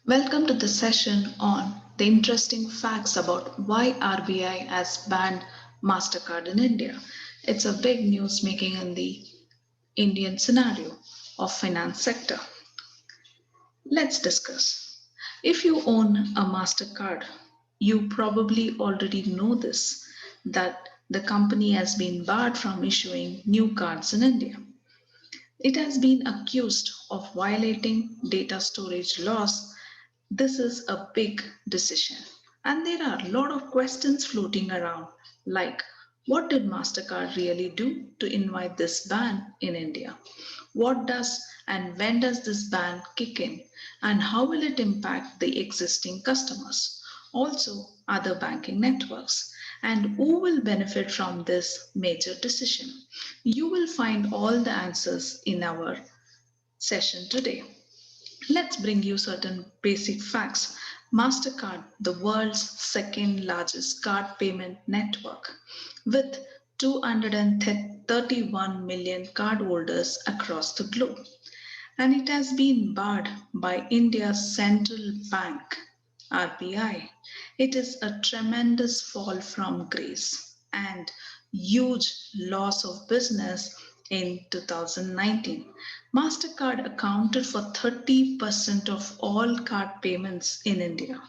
Welcome to the session on the interesting facts about why RBI has banned MasterCard in India. It's a big news making in the Indian scenario of finance sector. Let's discuss. If you own a MasterCard, you probably already know this that the company has been barred from issuing new cards in India. It has been accused of violating data storage laws. This is a big decision. And there are a lot of questions floating around, like what did MasterCard really do to invite this ban in India? What does and when does this ban kick in? And how will it impact the existing customers? Also, other banking networks. And who will benefit from this major decision? You will find all the answers in our session today. Let's bring you certain basic facts. MasterCard, the world's second largest card payment network, with 231 million cardholders across the globe. And it has been barred by India's central bank, RBI. It is a tremendous fall from grace and huge loss of business in 2019. MasterCard accounted for 30% of all card payments in India.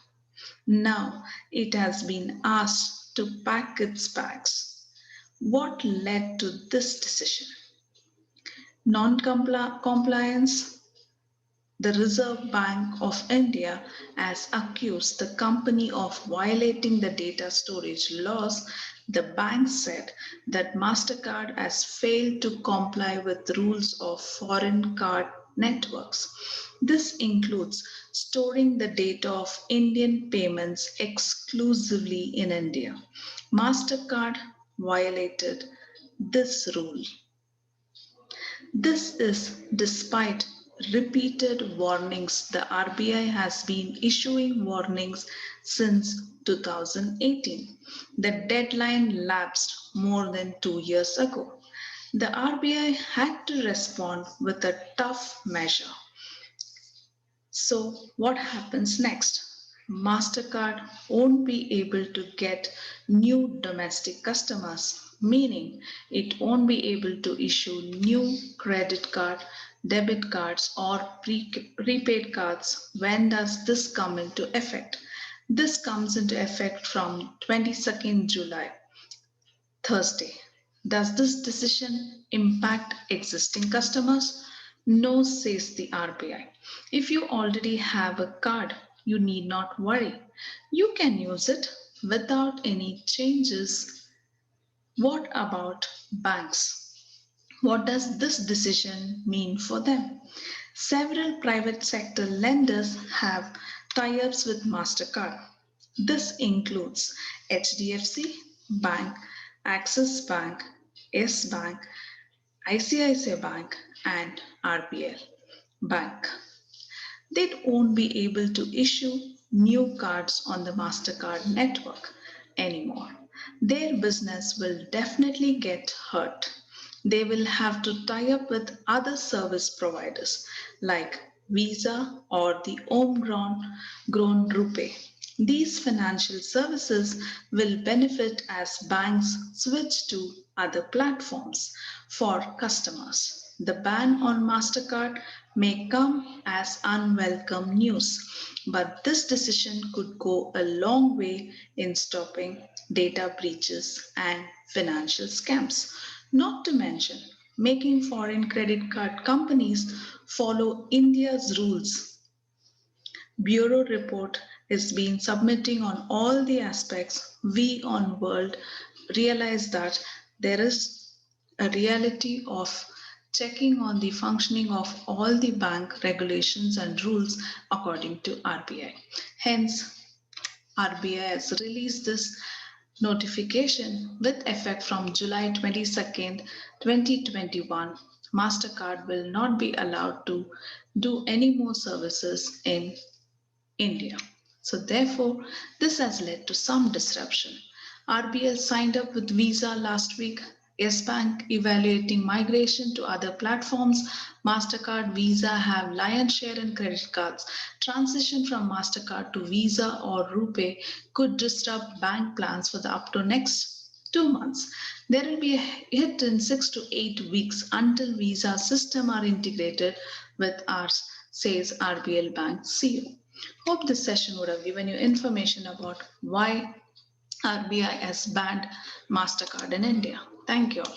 Now it has been asked to pack its bags. What led to this decision? Non compliance. The Reserve Bank of India has accused the company of violating the data storage laws. The bank said that MasterCard has failed to comply with rules of foreign card networks. This includes storing the data of Indian payments exclusively in India. MasterCard violated this rule. This is despite repeated warnings. The RBI has been issuing warnings since 2018. The deadline lapsed more than 2 years ago. The RBI had to respond with a tough measure. So, what happens next? MasterCard won't be able to get new domestic customers, meaning it won't be able to issue new credit card, debit cards, or prepaid cards. When does this come into effect? This comes into effect from 22nd July, Thursday. Does this decision impact existing customers? No, says the RBI. If you already have a card, you need not worry. You can use it without any changes. What about banks? What does this decision mean for them? Several private sector lenders have tie ups with MasterCard. This includes HDFC Bank, Axis Bank, Yes Bank, ICICI Bank, and RBL Bank. They won't be able to issue new cards on the MasterCard network anymore. Their business will definitely get hurt. They will have to tie up with other service providers like Visa or the homegrown grown Rupee. These financial services will benefit as banks switch to other platforms for customers. The ban on MasterCard may come as unwelcome news, but this decision could go a long way in stopping data breaches and financial scams. Not to mention, making foreign credit card companies follow India's rules. Bureau report is being submitting on all the aspects. We on World realize that there is a reality of checking on the functioning of all the bank regulations and rules according to RBI. Hence, RBI has released this notification with effect from July 22nd, 2021. MasterCard will not be allowed to do any more services in India. So, therefore, this has led to some disruption. RBL signed up with Visa last week. Yes Bank evaluating migration to other platforms. MasterCard, Visa have lion's share in credit cards. Transition from MasterCard to Visa or RuPay could disrupt bank plans for the up to next 2 months. There will be a hit in 6 to 8 weeks until Visa system are integrated with ours, says RBL Bank CEO. Hope this session would have given you information about why RBI has banned MasterCard in India. Thank you all.